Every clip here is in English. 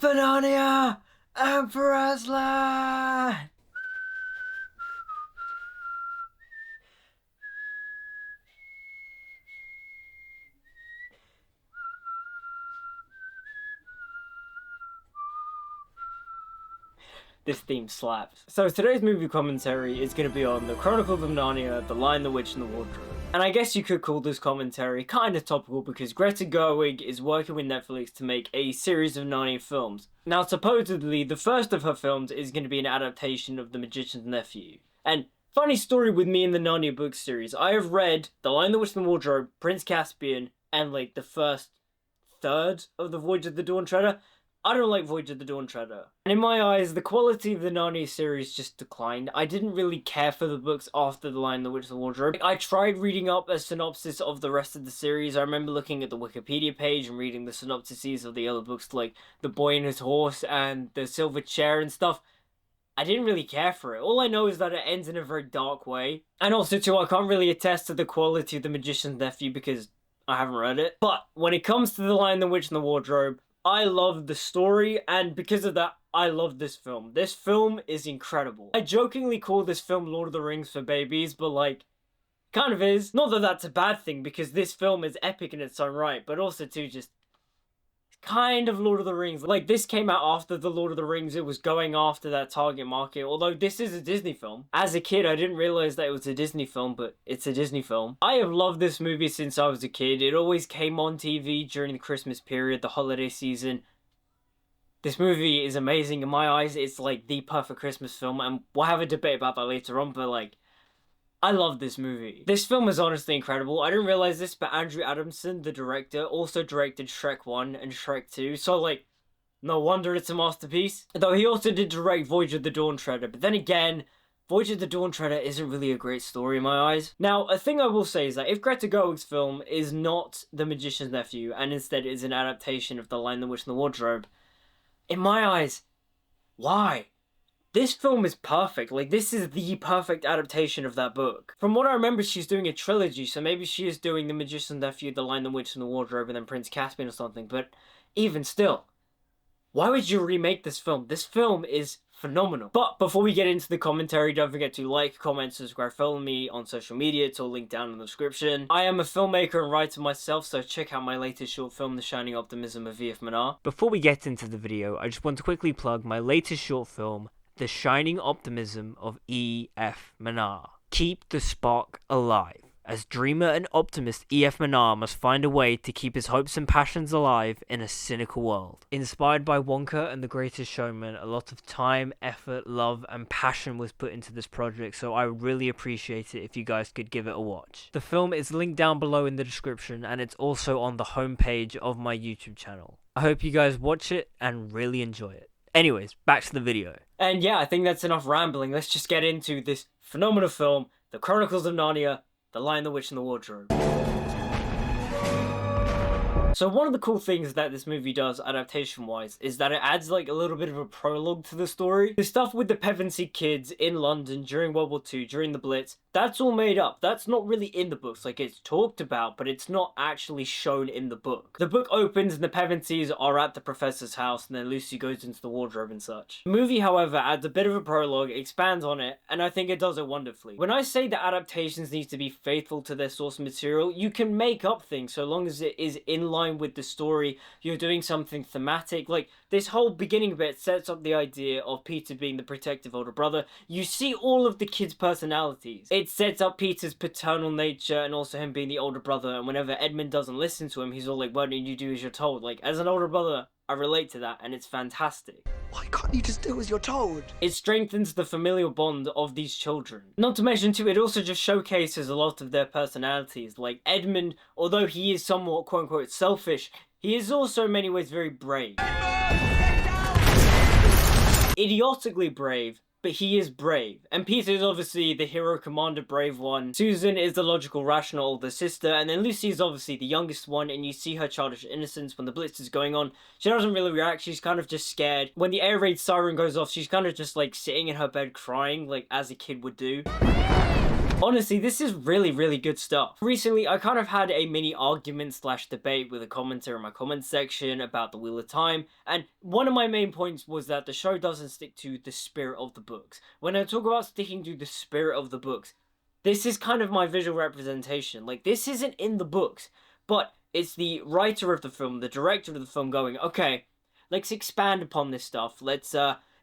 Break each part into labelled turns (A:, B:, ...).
A: for Narnia and for Aslan! This theme slaps. So today's movie commentary is going to be on the Chronicles of Narnia, The Lion, the Witch and the Wardrobe. And I guess you could call this commentary kind of topical because Greta Gerwig is working with Netflix to make a series of Narnia films. Now supposedly the first of her films is going to be an adaptation of The Magician's Nephew. And funny story with me in the Narnia book series, I have read The Lion, the Witch and the Wardrobe, Prince Caspian, and like the first third of the Voyage of the Dawn Treader. I don't like Voyage of the Dawn Treader. And in my eyes, the quality of the Narnia series just declined. I didn't really care for the books after The Lion, the Witch, and the Wardrobe. I tried reading up a synopsis of the rest of the series. I remember looking at the Wikipedia page and reading the synopsises of the other books like The Boy and His Horse and The Silver Chair and stuff. I didn't really care for it. All I know is that it ends in a very dark way. And also too, I can't really attest to the quality of The Magician's Nephew because I haven't read it. But when it comes to The Lion, the Witch, and the Wardrobe, I love the story, and because of that, I love this film. This film is incredible. I jokingly call this film Lord of the Rings for babies, but like, kind of is. Not that that's a bad thing, because this film is epic in its own right, but also too just kind of Lord of the Rings. Like, this came out after the Lord of the Rings. It was going after that target market, although this is a Disney film. As a kid, I didn't realize that it was a Disney film, but it's a Disney film. I have loved this movie since I was a kid. It always came on TV during the Christmas period, the holiday season. This movie is amazing. In my eyes, it's like the perfect Christmas film, and we'll have a debate about that later on, but like, I love this movie. This film is honestly incredible. I didn't realize this, but Andrew Adamson, the director, also directed Shrek 1 and Shrek 2. So, like, no wonder it's a masterpiece. Though he also did direct Voyage of the Dawn Treader. But then again, Voyage of the Dawn Treader isn't really a great story in my eyes. Now, a thing I will say is that if Greta Gerwig's film is not The Magician's Nephew, and instead is an adaptation of The Lion, the Witch, and the Wardrobe, in my eyes, why? This film is perfect. Like, this is the perfect adaptation of that book. From what I remember, she's doing a trilogy, so maybe she is doing The Magician's Nephew, The Lion, the Witch, and the Wardrobe, and then Prince Caspian or something, but even still, why would you remake this film? This film is phenomenal. But before we get into the commentary, don't forget to like, comment, subscribe, follow me on social media. It's all linked down in the description. I am a filmmaker and writer myself, so check out my latest short film, The Shining Optimism of V.F. Manar. Before we get into the video, I just want to quickly plug my latest short film, The Shining Optimism of E.F. Manar. Keep the spark alive. As dreamer and optimist E.F. Manar must find a way to keep his hopes and passions alive in a cynical world. Inspired by Wonka and The Greatest Showman, a lot of time, effort, love, and passion was put into this project, so I would really appreciate it if you guys could give it a watch. The film is linked down below in the description, and it's also on the homepage of my YouTube channel. I hope you guys watch it and really enjoy it. Anyways, back to the video. And yeah, I think that's enough rambling. Let's just get into this phenomenal film, The Chronicles of Narnia, The Lion, the Witch, and the Wardrobe. So one of the cool things that this movie does, adaptation-wise, is that it adds like a little bit of a prologue to the story. The stuff with the Pevensie kids in London during World War II, during the Blitz, that's all made up. That's not really in the books. Like, it's talked about, but it's not actually shown in the book. The book opens and the Pevensies are at the professor's house, and then Lucy goes into the wardrobe and such. The movie, however, adds a bit of a prologue, expands on it, and I think it does it wonderfully. When I say that adaptations need to be faithful to their source material, you can make up things so long as it is in line with the story. You're doing something thematic. Like, this whole beginning bit sets up the idea of Peter being the protective older brother. You see all of the kids' personalities. It sets up Peter's paternal nature and also him being the older brother, and whenever Edmund doesn't listen to him, he's all like, why don't you do as you're told? Like, as an older brother, I relate to that, and it's fantastic.
B: Why can't you just do as you're told?
A: It strengthens the familial bond of these children. Not to mention too, it also just showcases a lot of their personalities. Like, Edmund, although he is somewhat quote-unquote selfish, he is also in many ways very brave. Idiotically brave, but he is brave. And Peter is obviously the hero, commander, brave one. Susan is the logical, rational older sister, and then Lucy is obviously the youngest one, and you see her childish innocence when the blitz is going on. She doesn't really react, she's kind of just scared. When the air raid siren goes off, she's kind of just like sitting in her bed crying, like as a kid would do. Honestly, this is really, really good stuff. Recently, I kind of had a mini argument slash debate with a commenter in my comment section about the Wheel of Time, and one of my main points was that the show doesn't stick to the spirit of the books. When I talk about sticking to the spirit of the books, this is kind of my visual representation. Like, this isn't in the books, but it's the writer of the film, the director of the film going, okay, let's expand upon this stuff. Let's,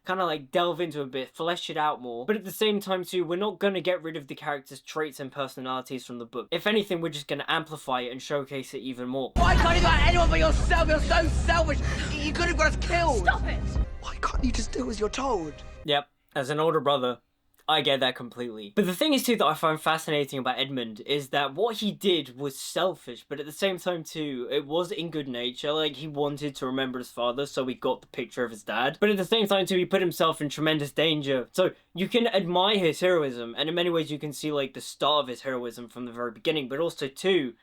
A: kind of like delve into a bit, flesh it out more. But at the same time too, we're not going to get rid of the characters' traits and personalities from the book. If anything, we're just going to amplify it and showcase it even more.
B: Why can't you got anyone but yourself? You're so selfish. You could have got us killed.
C: Stop it!
B: Why can't you just do as you're told?
A: Yep, as an older brother, I get that completely. But the thing is too that I find fascinating about Edmund is that what he did was selfish, but at the same time too, it was in good nature. Like, he wanted to remember his father, so he got the picture of his dad. But at the same time too, he put himself in tremendous danger. So you can admire his heroism, and in many ways you can see like the start of his heroism from the very beginning, but also too,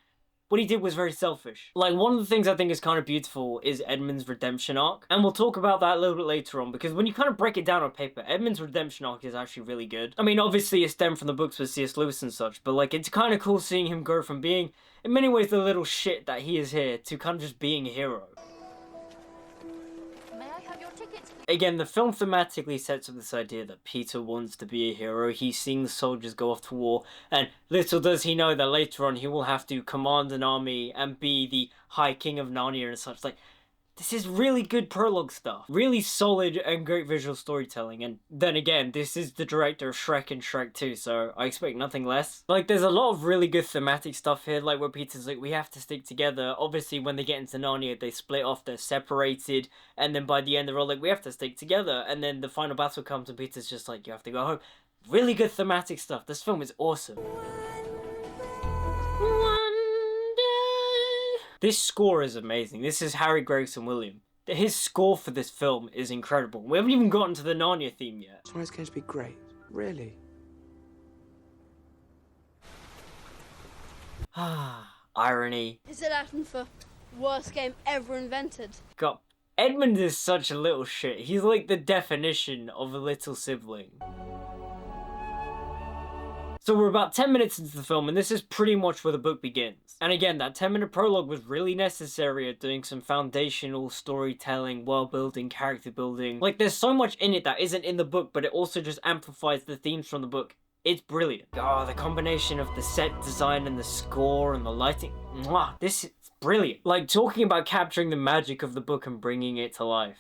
A: what he did was very selfish. Like, one of the things I think is kind of beautiful is Edmund's redemption arc. And we'll talk about that a little bit later on, because when you kind of break it down on paper, Edmund's redemption arc is actually really good. I mean, obviously it stemmed from the books with C.S. Lewis and such, but like, it's kind of cool seeing him go from being, in many ways, the little shit that he is here, to kind of just being a hero.
C: May I have your ticket?
A: Again, the film thematically sets up this idea that Peter wants to be a hero. He's seeing the soldiers go off to war, and little does he know that later on he will have to command an army and be the High King of Narnia and such. Like, this is really good prologue stuff. Really solid and great visual storytelling. And then again, this is the director of Shrek and Shrek 2, so I expect nothing less. Like, there's a lot of really good thematic stuff here, like where Peter's like, we have to stick together. Obviously, when they get into Narnia, they split off, they're separated, and then by the end, they're all like, we have to stick together. And then the final battle comes, and Peter's just like, you have to go home. Really good thematic stuff. This film is awesome. This score is amazing. This is Harry Gregson Williams. His score for this film is incredible. We haven't even gotten to the Narnia theme yet.
B: That's why it's going to be great. Really.
A: Irony.
D: Is it Latin for worst game ever invented?
A: God, Edmund is such a little shit. He's like the definition of a little sibling. So we're about 10 minutes into the film, and this is pretty much where the book begins. And again, that 10-minute prologue was really necessary at doing some foundational storytelling, world building, character building. Like, there's so much in it that isn't in the book, but it also just amplifies the themes from the book. It's brilliant. Oh, the combination of the set design and the score and the lighting. Mwah, this is brilliant. Like, talking about capturing the magic of the book and bringing it to life.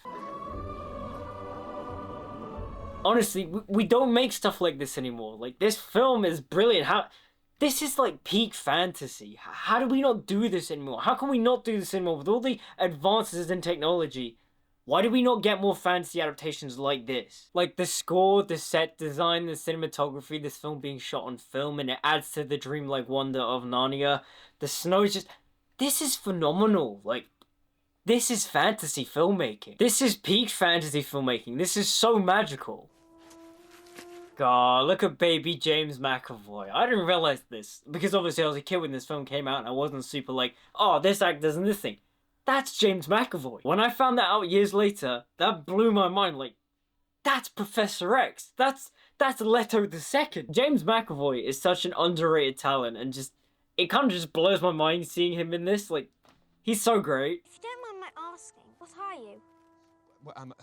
A: Honestly, we don't make stuff like this anymore. Like, this film is brilliant. This is like peak fantasy. How do we not do this anymore? How can we not do this anymore? With all the advances in technology, why do we not get more fantasy adaptations like this? Like, the score, the set design, the cinematography, this film being shot on film, and it adds to the dreamlike wonder of Narnia. The snow is just... This is phenomenal. Like, this is fantasy filmmaking. This is peak fantasy filmmaking. This is so magical. God, look at baby James McAvoy. I didn't realize this, because obviously I was a kid when this film came out and I wasn't super like, oh, this actor's in this thing. That's James McAvoy. When I found that out years later, that blew my mind. Like, that's Professor X. That's Leto the Second. James McAvoy is such an underrated talent, and just, it kind of just blows my mind seeing him in this. Like, he's so great.
E: If you don't mind my asking, what are you?
F: Well, I'm a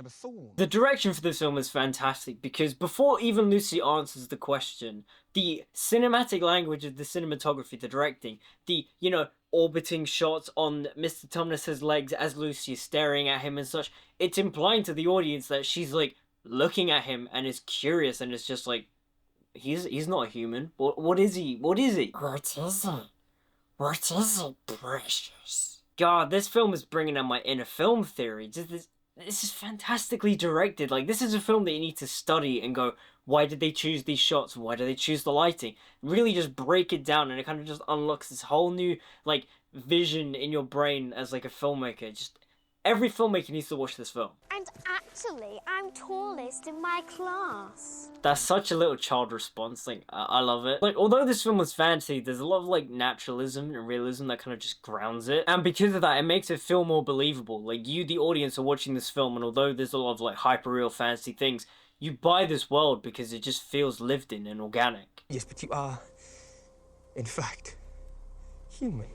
F: fawn.
A: The direction for this film is fantastic, because before even Lucy answers the question, the cinematic language of the cinematography, the directing, the, you know, orbiting shots on Mr. Tumnus's legs as Lucy is staring at him and such, it's implying to the audience that she's, like, looking at him and is curious and is just like, he's not a human. What is he? What is he? What is he? What is he, precious? God, this film is bringing out my inner film theory. Just this is fantastically directed. Like, this is a film that you need to study and go, why did they choose these shots? Why did they choose the lighting? Really just break it down, and it kind of just unlocks this whole new, like, vision in your brain as, like, a filmmaker. Just, every filmmaker needs to watch this film.
E: And actually, I'm tallest in my class.
A: That's such a little child response. Like, I love it. Like, although this film was fantasy, there's a lot of, like, naturalism and realism that kind of just grounds it. And because of that, it makes it feel more believable. Like, you, the audience, are watching this film, and although there's a lot of, like, hyper-real fantasy things, you buy this world because it just feels lived in and organic.
C: Yes, but you are, in fact, human.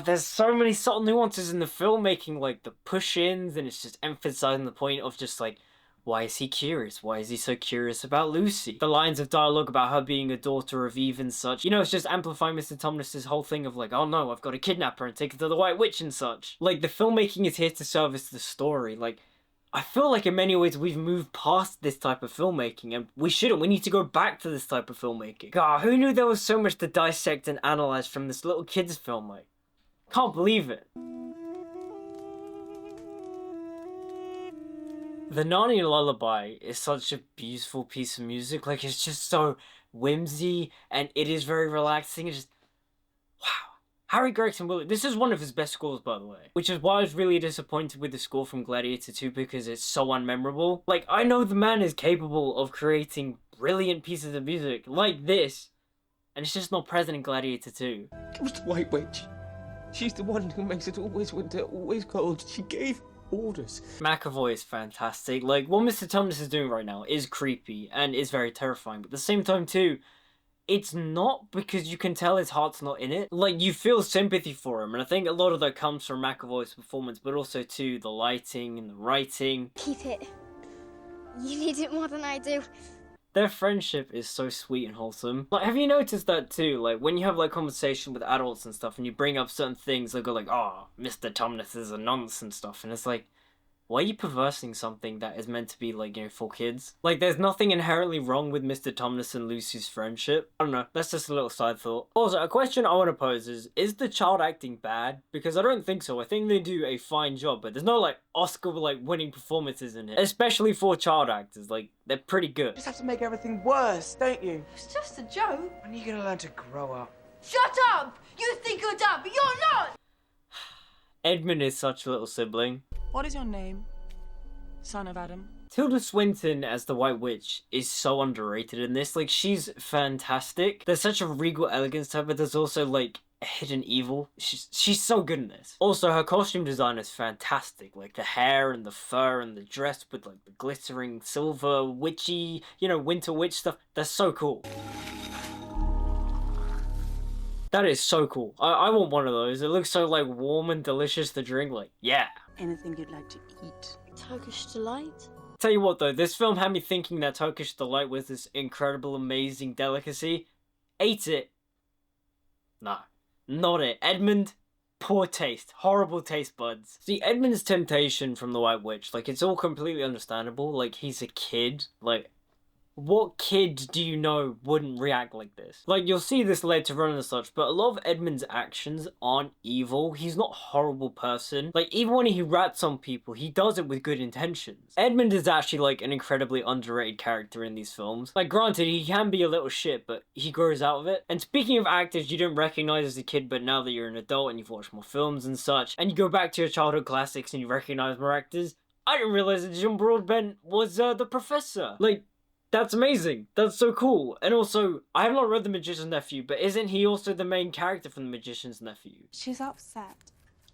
A: There's so many subtle nuances in the filmmaking, like the push-ins, and it's just emphasizing the point of just like, why is he curious? Why is he so curious about Lucy? The lines of dialogue about her being a daughter of Eve and such. You know, it's just amplifying Mr. Tumnus's whole thing of like, oh no, I've got to kidnap her and take her to the White Witch and such. Like, the filmmaking is here to service the story. Like, I feel like in many ways we've moved past this type of filmmaking, and we shouldn't. We need to go back to this type of filmmaking. God, who knew there was so much to dissect and analyze from this little kid's film? Like, can't believe it. The Narnia Lullaby is such a beautiful piece of music. Like, it's just so whimsy, and it is very relaxing. It's just, wow. Harry Gregson Williams, this is one of his best scores, by the way. Which is why I was really disappointed with the score from Gladiator 2, because it's so unmemorable. Like, I know the man is capable of creating brilliant pieces of music like this, and it's just not present in Gladiator 2.
C: It was the White Witch. She's the one who makes it always winter, always cold. She gave orders.
A: McAvoy is fantastic. Like, what Mr. Tumnus is doing right now is creepy and is very terrifying, but at the same time too, it's not because you can tell his heart's not in it. Like, you feel sympathy for him, and I think a lot of that comes from McAvoy's performance, but also too the lighting and the writing.
E: Keep it. You need it more than I do.
A: Their friendship is so sweet and wholesome. Like, have you noticed that too? Like, when you have like conversation with adults and stuff, and you bring up certain things, they go like, oh, Mr. Tumnus is a nonce and stuff, and it's like, why are you perversing something that is meant to be, like, you know, for kids? Like, there's nothing inherently wrong with Mr. Tumnus and Lucy's friendship. I don't know, that's just a little side thought. Also, a question I want to pose is the child acting bad? Because I don't think so. I think they do a fine job, but there's no, like, Oscar, like, winning performances in it. Especially for child actors, like, they're pretty good.
B: You just have to make everything worse, don't you?
D: It's just a joke.
B: When are you gonna learn to grow up?
D: Shut up! You think you're dumb, but you're not!
A: Edmund is such a little sibling.
G: What is your name, son of Adam?
A: Tilda Swinton as the White Witch is so underrated in this. Like, she's fantastic. There's such a regal elegance to her, but there's also, like, a hidden evil. She's so good in this. Also, her costume design is fantastic. Like, the hair and the fur and the dress with, like, the glittering silver, witchy, you know, winter witch stuff. That's so cool. That is so cool. I want one of those. It looks so, like, warm and delicious to drink. Like, yeah.
G: Anything you'd like to eat?
D: Turkish delight?
A: Tell you what though, this film had me thinking that Turkish delight was this incredible, amazing delicacy. Ate it. No, not it. Edmund, poor taste. Horrible taste buds. See, Edmund's temptation from the White Witch, like, it's all completely understandable. Like, he's a kid. Like, what kid do you know wouldn't react like this? Like, you'll see this later on and such, but a lot of Edmund's actions aren't evil. He's not a horrible person. Like, even when he rats on people, he does it with good intentions. Edmund is actually, like, an incredibly underrated character in these films. Like, granted, he can be a little shit, but he grows out of it. And speaking of actors you didn't recognize as a kid, but now that you're an adult and you've watched more films and such, and you go back to your childhood classics and you recognize more actors, I didn't realize that John Broadbent was the professor. Like, that's amazing. That's so cool. And also, I have not read The Magician's Nephew, but isn't he also the main character from The Magician's Nephew?
G: She's upset.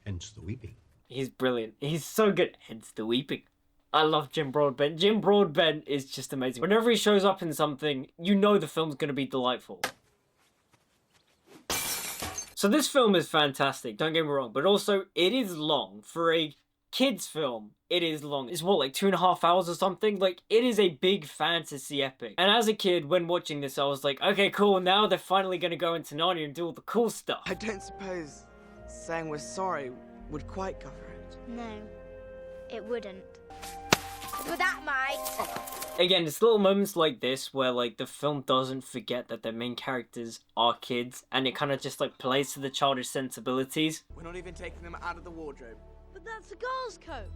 H: Hence the weeping.
A: He's brilliant. He's so good. Hence the weeping. I love Jim Broadbent. Jim Broadbent is just amazing. Whenever he shows up in something, you know the film's going to be delightful. So this film is fantastic, don't get me wrong, but also it is long. For a kids film, it is long. It's what, like 2.5 hours or something? Like, it is a big fantasy epic. And as a kid, when watching this, I was like, okay, cool, now they're finally gonna go into Narnia and do all the cool stuff.
B: I don't suppose saying we're sorry would quite cover it.
E: No, it wouldn't. But that might.
A: Again, it's little moments like this where, like, the film doesn't forget that their main characters are kids, and it kind of just, like, plays to the childish sensibilities.
B: We're not even taking them out of the wardrobe.
D: But that's a girl's coat.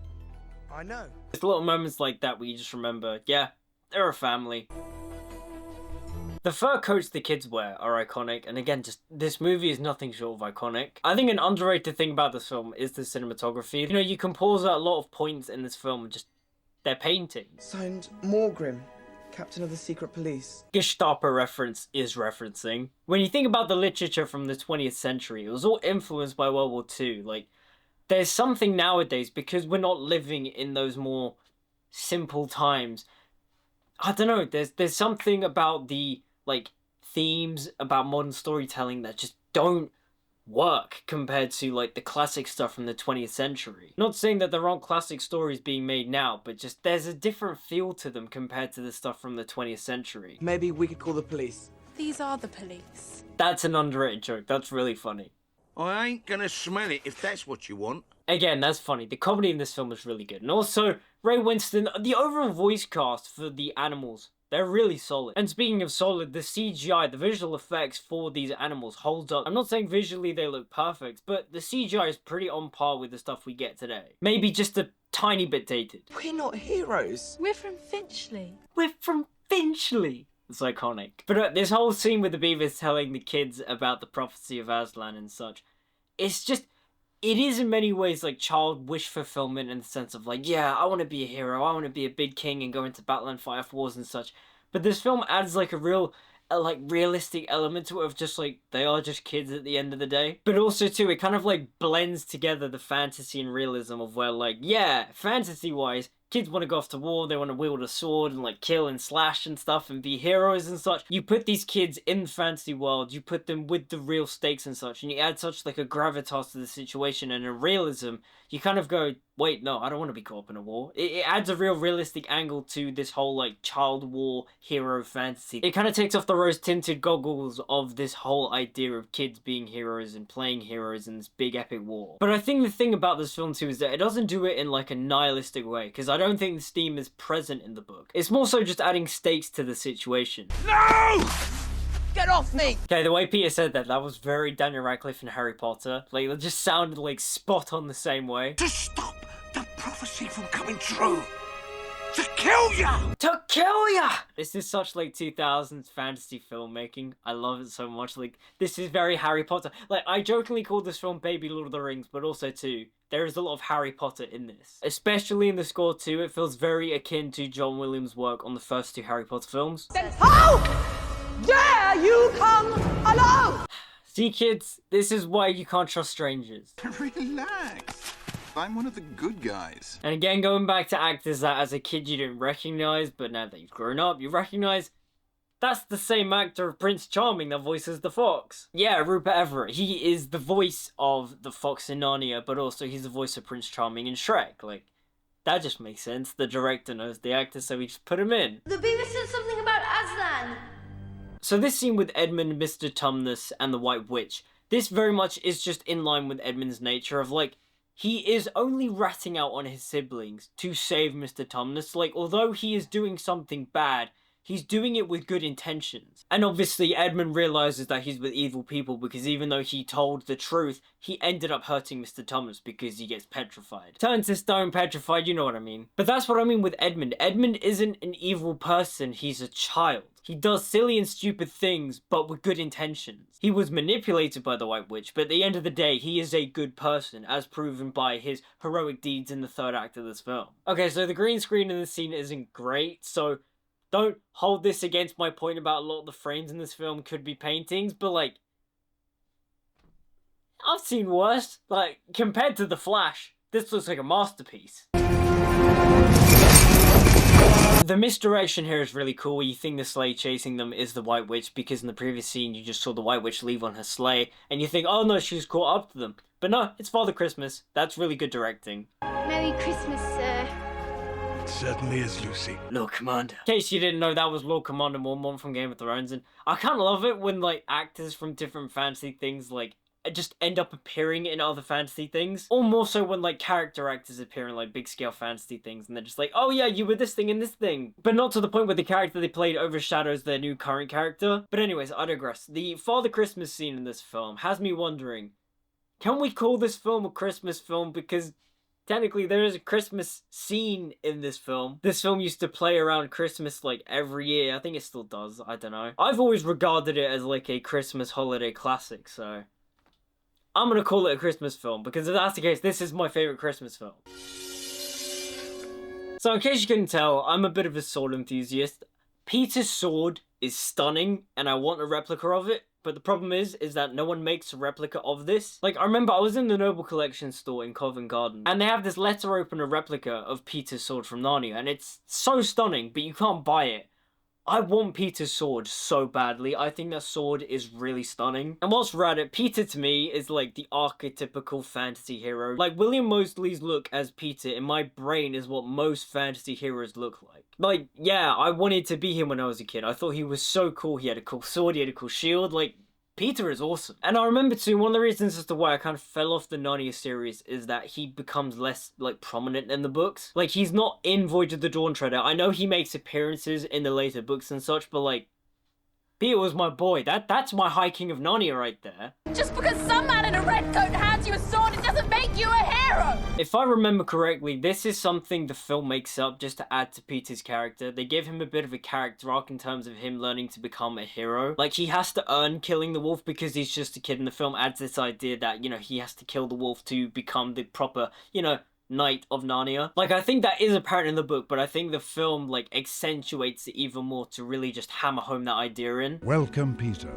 B: I know.
A: It's little moments like that where you just remember, yeah, they're a family. The fur coats the kids wear are iconic, and again, just this movie is nothing short of iconic. I think an underrated thing about this film is the cinematography. You know, you can pause at a lot of points in this film and just, they're paintings.
B: Signed Morgrim, Captain of the Secret Police.
A: Gestapo reference is referencing. When you think about the literature from the 20th century, it was all influenced by World War II. Like, there's something nowadays, because we're not living in those more simple times, I don't know, there's something about the, like, themes about modern storytelling that just don't work compared to, like, the classic stuff from the 20th century. Not saying that there aren't classic stories being made now, but just there's a different feel to them compared to the stuff from the 20th century.
B: Maybe we could call the police.
G: These are the police.
A: That's an underrated joke, that's really funny.
H: I ain't gonna smell it if that's what you want.
A: Again, that's funny. The comedy in this film is really good. And also, Ray Winston, the overall voice cast for the animals, they're really solid. And speaking of solid, the CGI, the visual effects for these animals holds up. I'm not saying visually they look perfect, but the CGI is pretty on par with the stuff we get today. Maybe just a tiny bit dated.
B: We're not heroes.
D: We're from Finchley.
A: We're from Finchley. It's iconic. But this whole scene with the beavers telling the kids about the prophecy of Aslan and such, it's just, it is in many ways like child wish fulfillment in the sense of like, yeah, I want to be a hero, I want to be a big king and go into battle and fight off wars and such. But this film adds like a real, like realistic element to it of just like, they are just kids at the end of the day. But also too, it kind of like blends together the fantasy and realism of where like, yeah, fantasy wise, kids want to go off to war, they want to wield a sword and like kill and slash and stuff and be heroes and such. You put these kids in the fantasy world, you put them with the real stakes and such, and you add such like a gravitas to the situation and a realism, you kind of go, wait, no, I don't want to be caught up in a war. It adds a real realistic angle to this whole like child war hero fantasy. It kind of takes off the rose-tinted goggles of this whole idea of kids being heroes and playing heroes in this big epic war. But I think the thing about this film too is that it doesn't do it in like a nihilistic way, because I don't think this theme is present in the book. It's more so just adding stakes to the situation.
B: No! Get off me!
A: Okay, the way Peter said that was very Daniel Radcliffe and Harry Potter. Like, it just sounded like spot on the same way.
H: To stop the prophecy from coming true. To kill ya!
A: To kill ya! This is such like 2000s fantasy filmmaking. I love it so much. Like, this is very Harry Potter. Like, I jokingly call this film Baby Lord of the Rings, but also too, there is a lot of Harry Potter in this. Especially in the score too, it feels very akin to John Williams' work on the first two Harry Potter films.
I: Then how dare you come alone?
A: See kids, this is why you can't trust strangers.
J: Relax. I'm one of the good guys.
A: And again, going back to actors that as a kid you didn't recognize, but now that you've grown up, you recognize, that's the same actor of Prince Charming that voices the fox. Yeah, Rupert Everett. He is the voice of the fox in Narnia, but also he's the voice of Prince Charming in Shrek. Like, that just makes sense. The director knows the actor, so he just put him in.
D: The beaver said something about Aslan.
A: So this scene with Edmund, Mr. Tumnus, and the White Witch, this very much is just in line with Edmund's nature of like, he is only ratting out on his siblings to save Mr. Tumnus. Like, although he is doing something bad, he's doing it with good intentions. And obviously Edmund realizes that he's with evil people because even though he told the truth, he ended up hurting Mr. Tumnus because he gets petrified. Turns to stone, petrified, you know what I mean. But that's what I mean with Edmund. Edmund isn't an evil person, he's a child. He does silly and stupid things, but with good intentions. He was manipulated by the White Witch, but at the end of the day, he is a good person, as proven by his heroic deeds in the third act of this film. Okay, so the green screen in this scene isn't great, so don't hold this against my point about a lot of the frames in this film could be paintings, but like, I've seen worse. Like, compared to The Flash, this looks like a masterpiece. The misdirection here is really cool. You think the sleigh chasing them is the White Witch because in the previous scene you just saw the White Witch leave on her sleigh and you think, oh no, she's caught up to them. But no, it's Father Christmas. That's really good directing.
E: Merry Christmas, sir.
H: It certainly is, Lucy.
A: Lord Commander. In case you didn't know, that was Lord Commander Mormont from Game of Thrones, and I kind of love it when like actors from different fantasy things like just end up appearing in other fantasy things, or more so when like character actors appear in like big scale fantasy things and they're just like, oh yeah, you were this thing and this thing, but not to the point where the character they played overshadows their new current character. But anyways, I digress. The Father Christmas scene in this film has me wondering, can we call this film a Christmas film? Because technically there is a Christmas scene in this film. This film used to play around Christmas like every year. I think it still does, I don't know. I've always regarded it as like a Christmas holiday classic, so I'm gonna call it a Christmas film, because if that's the case, this is my favourite Christmas film. So in case you couldn't tell, I'm a bit of a sword enthusiast. Peter's sword is stunning, and I want a replica of it. But the problem is that no one makes a replica of this. Like, I remember I was in the Noble Collection store in Covent Garden, and they have this letter opener replica of Peter's sword from Narnia, and it's so stunning, but you can't buy it. I want Peter's sword so badly. I think that sword is really stunning. And whilst we're at it, Peter to me is like the archetypical fantasy hero. Like, William Moseley's look as Peter in my brain is what most fantasy heroes look like. Like, yeah, I wanted to be him when I was a kid. I thought he was so cool. He had a cool sword, he had a cool shield. Like, Peter is awesome. And I remember too, one of the reasons as to why I kind of fell off the Narnia series is that he becomes less, like, prominent in the books. Like, he's not in Voyage of the Dawn Treader. I know he makes appearances in the later books and such, but, like, Peter was my boy. That's my High King of Narnia right there.
D: Just because some man in a red coat hands you a sword, it doesn't make you a hero!
A: If I remember correctly, this is something the film makes up just to add to Peter's character. They give him a bit of a character arc in terms of him learning to become a hero. Like, he has to earn killing the wolf because he's just a kid, and the film adds this idea that, you know, he has to kill the wolf to become the proper, you know, Knight of Narnia. Like, I think that is apparent in the book, but I think the film, like, accentuates it even more to really just hammer home that idea in.
K: Welcome, Peter,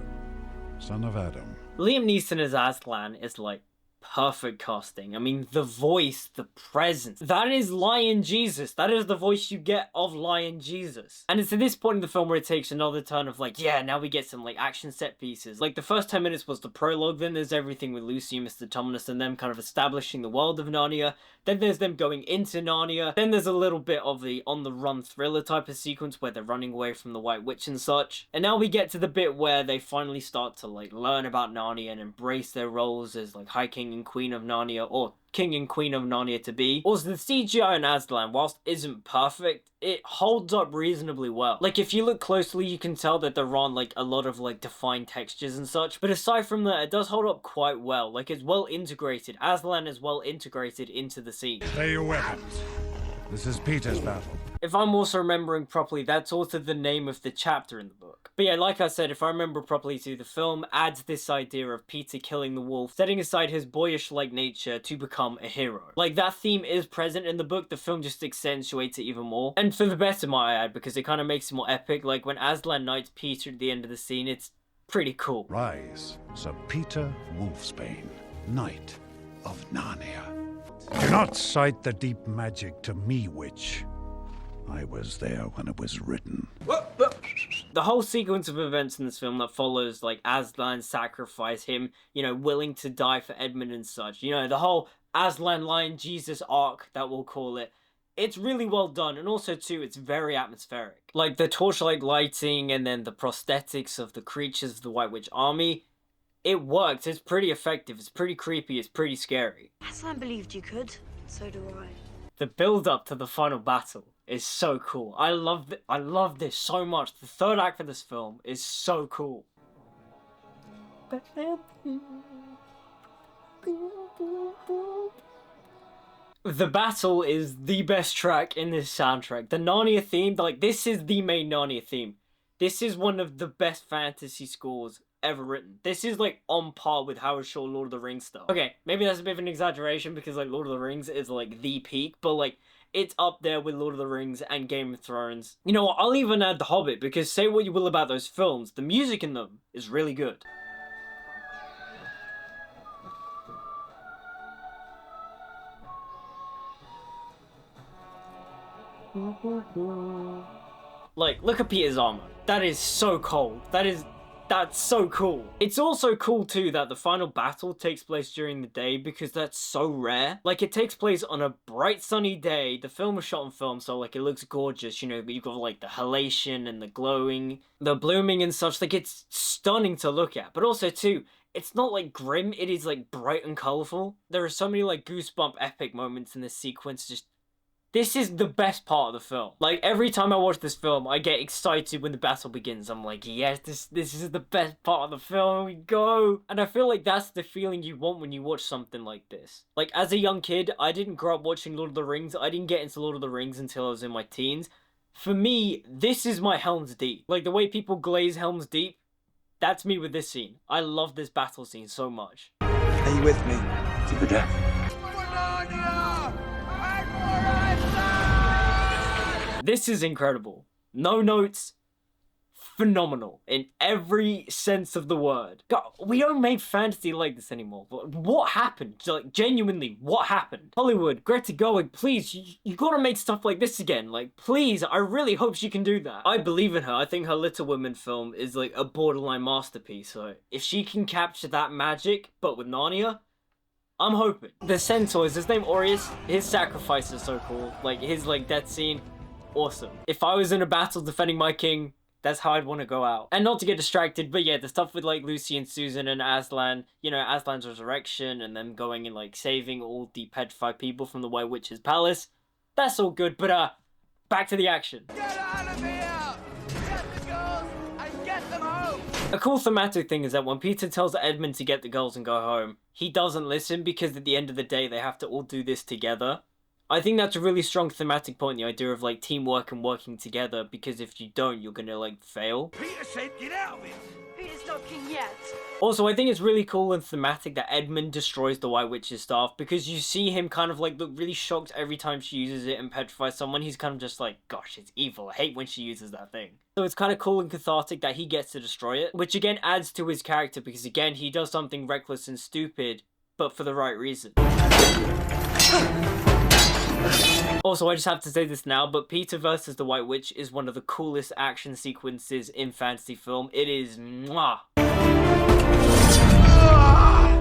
K: son of Adam.
A: Liam Neeson as Aslan is, like, perfect casting. I mean, the voice, the presence. That is Lion Jesus. That is the voice you get of Lion Jesus. And it's at this point in the film where it takes another turn of like, yeah, now we get some like action set pieces. Like the first 10 minutes was the prologue, then there's everything with Lucy, Mr. Tumnus, and them kind of establishing the world of Narnia. Then there's them going into Narnia. Then there's a little bit of the on-the-run thriller type of sequence where they're running away from the White Witch and such. And now we get to the bit where they finally start to like learn about Narnia and embrace their roles as like High King and Queen of Narnia, or King and Queen of Narnia to be. Also, the CGI in Aslan, whilst isn't perfect, it holds up reasonably well. Like, if you look closely, you can tell that there aren't, like, a lot of, like, defined textures and such. But aside from that, it does hold up quite well. Like, it's well integrated. Aslan is well integrated into the scene.
K: Stay your weapons. This is Peter's battle.
A: If I'm also remembering properly, that's also the name of the chapter in the book. But yeah, like I said, if I remember properly too, the film adds this idea of Peter killing the wolf, setting aside his boyish-like nature to become a hero. Like, that theme is present in the book, the film just accentuates it even more. And for the better, might I add, because it kind of makes it more epic. Like, when Aslan knights Peter at the end of the scene, it's pretty cool.
K: Rise, Sir Peter Wolfsbane, Knight of Narnia. Do not cite the deep magic to me, witch. I was there when it was written.
A: The whole sequence of events in this film that follows, like, Aslan sacrifice, him, you know, willing to die for Edmund and such, you know, the whole Aslan Lion Jesus arc, that we'll call it, it's really well done, and also, too, it's very atmospheric. Like, the torchlight lighting and then the prosthetics of the creatures of the White Witch army, it works, it's pretty effective, it's pretty creepy, it's pretty scary.
D: Aslan believed you could, so do I.
A: The build-up to the final battle is so cool. I love this so much. The third act for this film is so cool. The battle is the best track in this soundtrack. The Narnia theme, like, this is the main Narnia theme. This is one of the best fantasy scores ever written. This is like on par with Howard Shore Lord of the Rings stuff. Okay, maybe that's a bit of an exaggeration because like Lord of the Rings is like the peak, but like it's up there with Lord of the Rings and Game of Thrones. You know what, I'll even add The Hobbit, because say what you will about those films, the music in them is really good. Like, look at Peter's armor. That is so cold. That's so cool. It's also cool too that the final battle takes place during the day, because that's so rare. Like, it takes place on a bright sunny day. The film was shot on film, so like it looks gorgeous, you know, but you've got like the halation and the glowing, the blooming and such. Like, it's stunning to look at. But also too, it's not like grim, it is like bright and colorful. There are so many like goosebump epic moments in this sequence. Just, this is the best part of the film. Like, every time I watch this film, I get excited when the battle begins. I'm like, yes, this is the best part of the film, we go! And I feel like that's the feeling you want when you watch something like this. Like, as a young kid, I didn't grow up watching Lord of the Rings. I didn't get into Lord of the Rings until I was in my teens. For me, this is my Helm's Deep. Like, the way people glaze Helm's Deep, that's me with this scene. I love this battle scene so much.
B: Are you with me?
H: To the death.
A: This is incredible. No notes, phenomenal in every sense of the word. God, we don't make fantasy like this anymore. What happened? Like, genuinely, what happened? Hollywood, Greta Gerwig, please, you gotta make stuff like this again. Like, please, I really hope she can do that. I believe in her. I think her Little Women film is like a borderline masterpiece. So if she can capture that magic, but with Narnia, I'm hoping. The centaur, is his name Aureus? His sacrifice is so cool. Like, his like death scene, awesome. If I was in a battle defending my king, that's how I'd want to go out. And not to get distracted, but yeah, the stuff with like Lucy and Susan and Aslan, you know, Aslan's resurrection and them going and like saving all the petrified people from the White Witch's palace, that's all good, but back to the action.
B: Get out of here! Get the girls and get them home!
A: A cool thematic thing is that when Peter tells Edmund to get the girls and go home, he doesn't listen because at the end of the day, they have to all do this together. I think that's a really strong thematic point, the idea of like teamwork and working together, because if you don't, you're gonna like fail.
H: Peter said get out of it!
E: Peter's not king yet.
A: Also, I think it's really cool and thematic that Edmund destroys the White Witch's staff, because you see him kind of like look really shocked every time she uses it and petrifies someone. He's kind of just like, gosh, it's evil. I hate when she uses that thing. So it's kind of cool and cathartic that he gets to destroy it, which again adds to his character, because again, he does something reckless and stupid, but for the right reason. Also, I just have to say this now, but Peter versus the White Witch is one of the coolest action sequences in fantasy film. It is mwah.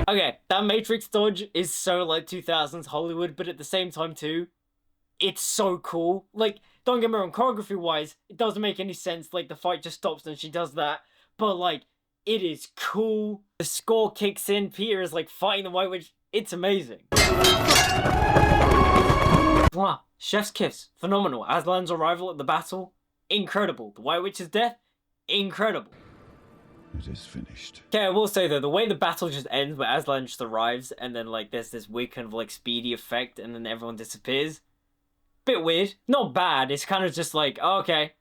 A: Okay, that Matrix dodge is so like 2000s Hollywood, but at the same time too, it's so cool. Like, don't get me wrong, choreography wise, it doesn't make any sense. Like, the fight just stops and she does that, but like, it is cool. The score kicks in, Peter is like fighting the White Witch. It's amazing. Mwah. Chef's kiss, phenomenal. Aslan's arrival at the battle, incredible. The White Witch's death, incredible.
K: It is finished.
A: Okay, I will say though, the way the battle just ends, where Aslan just arrives, and then like there's this weird kind of like speedy effect, and then everyone disappears. Bit weird. Not bad, it's kind of just like, oh, okay,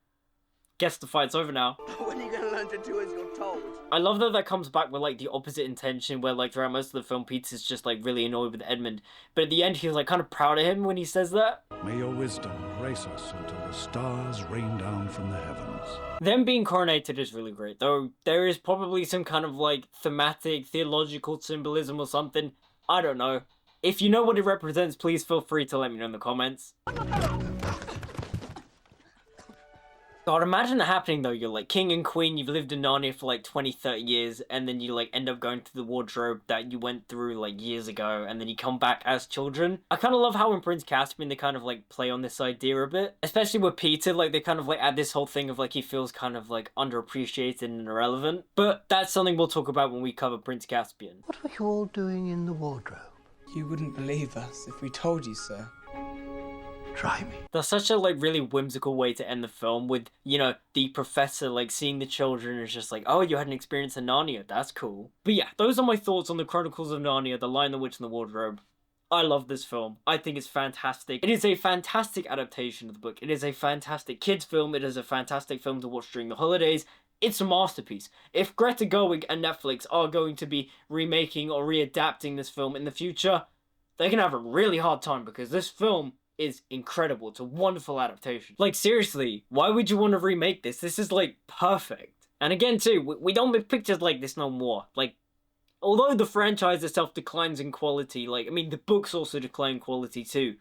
A: guess the fight's over now.
B: When are you gonna learn to do as you're told?
A: I love that comes back with like the opposite intention, where like throughout most of the film, Peter's just like really annoyed with Edmund, but at the end he's like kind of proud of him when he says that.
K: May your wisdom grace us until the stars rain down from the heavens.
A: Them being coronated is really great, though there is probably some kind of like thematic, theological symbolism or something. I don't know. If you know what it represents, please feel free to let me know in the comments. God, imagine that happening though. You're like king and queen, you've lived in Narnia for like 20, 30 years, and then you like end up going to the wardrobe that you went through like years ago, and then you come back as children. I kind of love how in Prince Caspian they kind of like play on this idea a bit. Especially with Peter, like they kind of like add this whole thing of like he feels kind of like underappreciated and irrelevant. But that's something we'll talk about when we cover Prince Caspian.
H: What were you all doing in the wardrobe?
C: You wouldn't believe us if we told you, sir.
H: Try me.
A: That's such a like really whimsical way to end the film with, you know, the professor like seeing the children and it's just like, oh, you had an experience in Narnia, that's cool. But yeah, those are my thoughts on the Chronicles of Narnia, The Lion, the Witch and the Wardrobe. I love this film. I think it's fantastic. It is a fantastic adaptation of the book. It is a fantastic kids film. It is a fantastic film to watch during the holidays. It's a masterpiece. If Greta Gerwig and Netflix are going to be remaking or readapting this film in the future, they're gonna have a really hard time because this film is incredible. It's a wonderful adaptation. Like, seriously, why would you want to remake this? This is, like, perfect. And again, too, we don't make pictures like this no more. Like, although the franchise itself declines in quality, like, I mean, the books also decline in quality, too.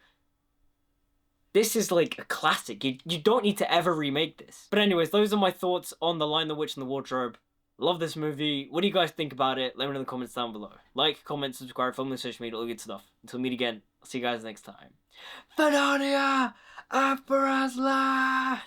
A: This is, like, a classic. You don't need to ever remake this. But anyways, those are my thoughts on The Lion, the Witch, and the Wardrobe. Love this movie. What do you guys think about it? Let me know in the comments down below. Like, comment, subscribe, follow me on social media, all good stuff. Until we meet again, I'll see you guys next time. For Narnia, for Aslan!